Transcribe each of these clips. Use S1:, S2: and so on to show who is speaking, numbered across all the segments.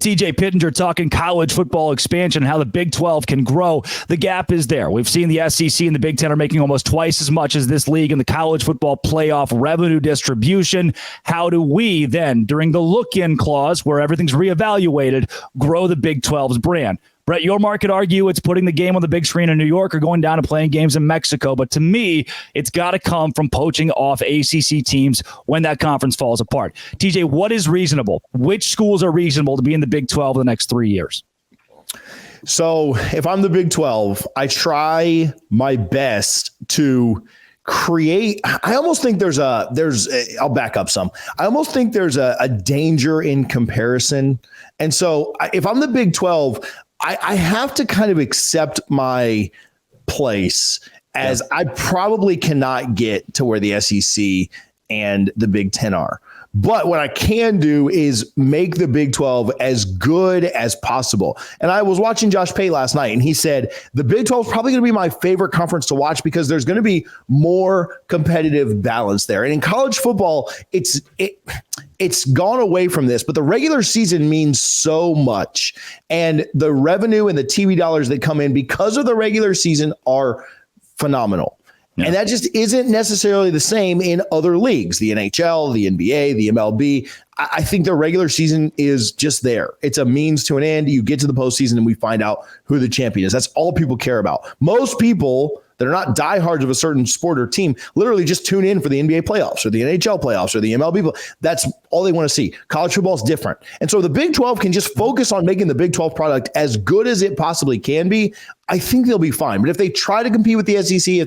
S1: TJ Pittenger talking college football expansion, how the Big 12 can grow. The gap is there. We've seen the SEC and the Big 10 are making almost twice as much as this league in the college football playoff revenue distribution. How do we then, during the look-in clause where everything's reevaluated, grow the Big 12's brand? Brett Yormark could argue it's putting the game on the big screen in New York or going down and playing games in Mexico. But to me, it's got to come from poaching off ACC teams when that conference falls apart. TJ, what is reasonable? Which schools are reasonable to be in the Big 12 in the next 3 years?
S2: So if I'm the Big 12, I try my best to create. I almost think I'll back up some. I almost think there's a danger in comparison. And so if I'm the Big 12, I have to kind of accept my place as I probably cannot get to where the SEC and the Big 10 are. But what I can do is make the Big 12 as good as possible. And I was watching Josh Pate last night, and he said the Big 12 is probably going to be my favorite conference to watch because there's going to be more competitive balance there. And in college football, it's gone away from this, but the regular season means so much. And the revenue and the TV dollars that come in because of the regular season are phenomenal. Yeah. And that just isn't necessarily the same in other leagues, the NHL, the NBA, the MLB. I think the regular season is just there. It's a means to an end. You get to the postseason and we find out who the champion is. That's all people care about. Most people that are not diehards of a certain sport or team literally just tune in for the NBA playoffs or the NHL playoffs or the MLB. That's all they want to see. College football is different. And so the Big 12 can just focus on making the Big 12 product as good as it possibly can be. I think they'll be fine. But if they try to compete with the SEC,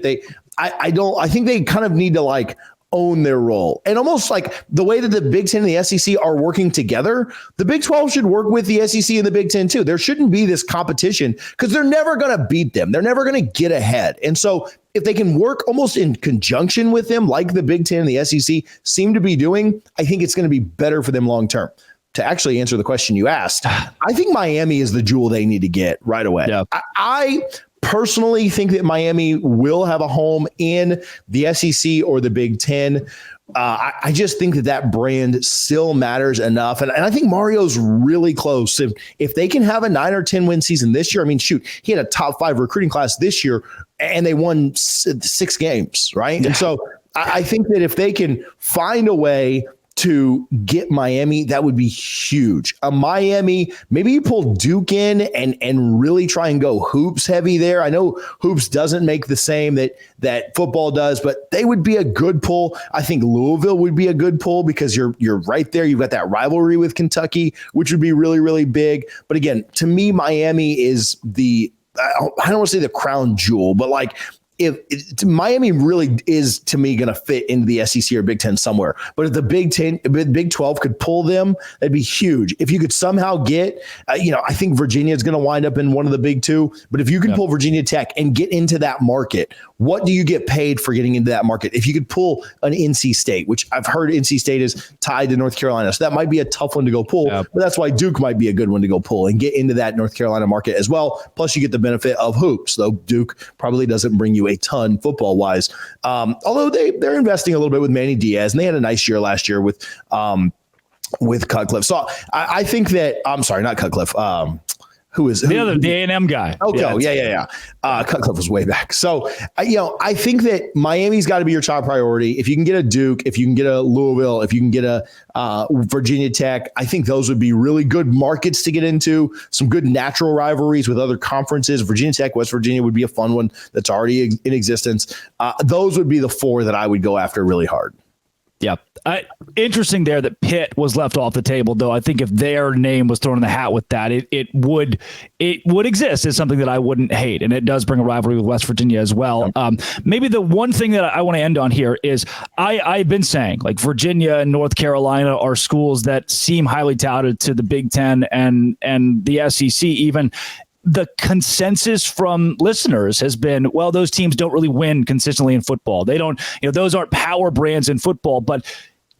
S2: I think they kind of need to own their role. And almost like the way that the Big 10 and the SEC are working together, the Big 12 should work with the SEC and the Big 10 too. There shouldn't be this competition because they're never going to beat them. They're never going to get ahead. And so if they can work almost in conjunction with them, like the Big 10 and the SEC seem to be doing, I think it's going to be better for them long term. To actually answer the question you asked, I think Miami is the jewel they need to get right away. Yeah. I personally think that Miami will have a home in the SEC or the Big 10. I just think that brand still matters enough. And I think Mario's really close. If they can have a 9 or 10 win season this year, I mean, shoot, he had a top 5 recruiting class this year and they won 6 games, right? Yeah. And so I think that if they can find a way to get Miami, that would be huge. Miami, maybe you pull Duke in and really try and go hoops heavy there. I know hoops doesn't make the same that football does, but they would be a good pull. I think Louisville would be a good pull because you're right there. You've got that rivalry with Kentucky, which would be really, really big. But again, to me, Miami is I don't want to say the crown jewel, but Miami really is, to me, going to fit into the SEC or Big 10 somewhere. But if the Big 12 could pull them, that'd be huge. If you could somehow get, I think Virginia is going to wind up in one of the big 2. But if you can pull Virginia Tech and get into that market, what do you get paid for getting into that market? If you could pull an NC State, which I've heard NC State is tied to North Carolina. So that might be a tough one to go pull. But that's why Duke might be a good one to go pull and get into that North Carolina market as well. Plus, you get the benefit of hoops, though Duke probably doesn't bring you a ton football wise. Although they're investing a little bit with Manny Diaz, and they had a nice year last year with Cutcliffe. So I think that not Cutcliffe. Who is
S1: the A&M guy?
S2: Okay, yeah. Cutcliffe was way back. So I think that Miami's got to be your top priority. If you can get a Duke, if you can get a Louisville, if you can get a Virginia Tech, I think those would be really good markets to get into. Some good natural rivalries with other conferences. Virginia Tech, West Virginia would be a fun one that's already in existence. Those would be the 4 that I would go after really hard.
S1: Yeah. Interesting there that Pitt was left off the table, though. I think if their name was thrown in the hat with that, it would exist as something that I wouldn't hate. And it does bring a rivalry with West Virginia as well. Maybe the one thing that I want to end on here is I've been saying Virginia and North Carolina are schools that seem highly touted to the Big 10 and the SEC even. The consensus from listeners has been, well, those teams don't really win consistently in football. They don't, those aren't power brands in football. But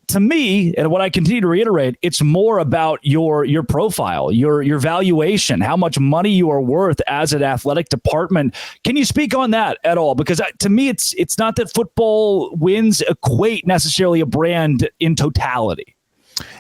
S1: to me, and what I continue to reiterate, it's more about your profile, your valuation, how much money you are worth as an athletic department. Can you speak on that at all? Because to me, it's not that football wins equate necessarily a brand in totality.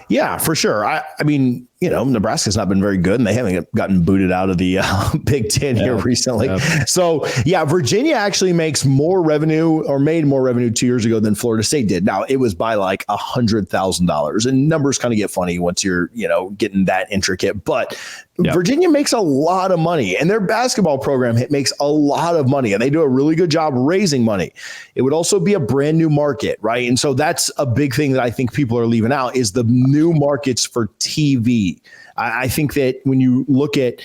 S2: Yeah, for sure. I mean, Nebraska's not been very good, and they haven't gotten booted out of the Big Ten here recently. So, Virginia actually makes more revenue, or made more revenue 2 years ago than Florida State did. Now, it was by like $100,000, and numbers kind of get funny once you're, getting that intricate. But Virginia makes a lot of money, and their basketball program makes a lot of money, and they do a really good job raising money. It would also be a brand new market, right? And so that's a big thing that I think people are leaving out, is the new markets for TV. I think that when you look at,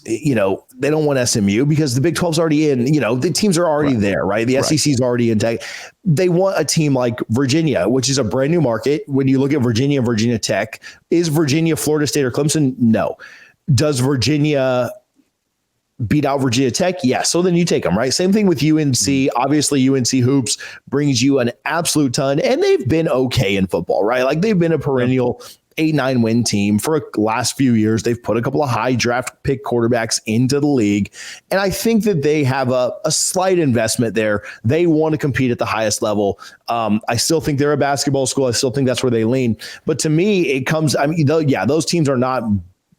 S2: they don't want SMU because the Big 12's already in, the teams are already there, right? The SEC's already in tech. They want a team like Virginia, which is a brand new market. When you look at Virginia and Virginia Tech, is Virginia Florida State or Clemson? No. Does Virginia beat out Virginia Tech? Yeah. So then you take them, right? Same thing with UNC. Obviously, UNC hoops brings you an absolute ton, and they've been okay in football, right? Like they've been a perennial 8-9 win team for the last few years. They've put a couple of high draft pick quarterbacks into the league. And I think that they have a slight investment there. They want to compete at the highest level. I still think they're a basketball school. I still think that's where they lean. But to me, it comes, those teams are not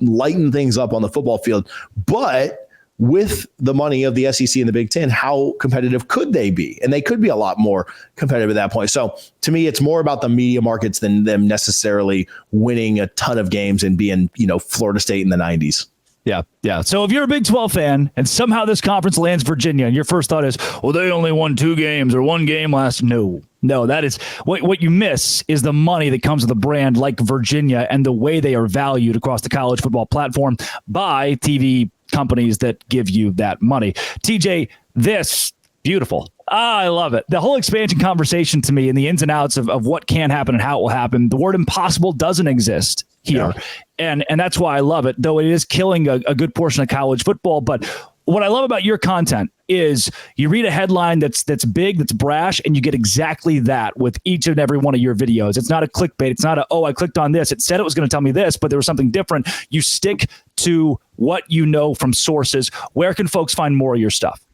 S2: lighting things up on the football field, but with the money of the SEC and the Big Ten, how competitive could they be? And they could be a lot more competitive at that point. So to me, it's more about the media markets than them necessarily winning a ton of games and being, Florida State in the 90s.
S1: Yeah. Yeah. So if you're a Big 12 fan and somehow this conference lands Virginia and your first thought is, well, they only won 2 games or 1 game last. No, that is what you miss is the money that comes with a brand like Virginia and the way they are valued across the college football platform by TV companies that give you that money. TJ, this beautiful. I love it. The whole expansion conversation to me and the ins and outs of what can happen and how it will happen. The word impossible doesn't exist here. Yeah. And that's why I love it, though it is killing a good portion of college football. But what I love about your content is you read a headline that's big, that's brash, and you get exactly that with each and every one of your videos. It's not a clickbait. It's not I clicked on this. It said it was going to tell me this, but there was something different. You stick to what you know from sources. Where can folks find more of your stuff?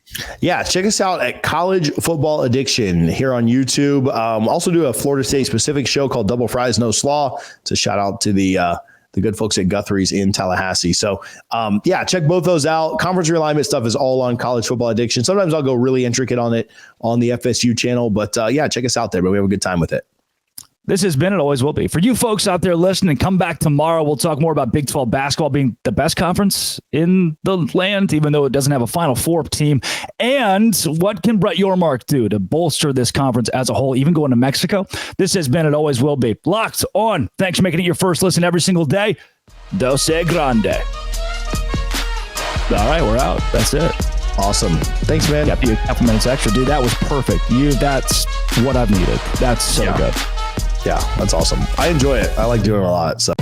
S2: Yeah, check us out at College Football Addiction here on YouTube. Also do a Florida State specific show called Double Fries No Slaw. It's a shout out to the good folks at Guthrie's in Tallahassee. So check both those out. Conference realignment stuff is all on College Football Addiction. Sometimes I'll go really intricate on it on the FSU channel, but check us out there. But we have a good time with it.
S1: This has been, it always will be. For you folks out there listening, come back tomorrow. We'll talk more about Big 12 basketball being the best conference in the land, even though it doesn't have a Final Four team. And what can Brett Yormark do to bolster this conference as a whole, even going to Mexico? This has been, it always will be. Locked on. Thanks for making it your first listen every single day. Dose Grande. All right, we're out. That's it.
S2: Awesome. Thanks, man.
S1: Got you a couple minutes extra. Dude, that was perfect. That's what I've needed. That's so good.
S2: Yeah, that's awesome. I enjoy it. I like doing it a lot. So.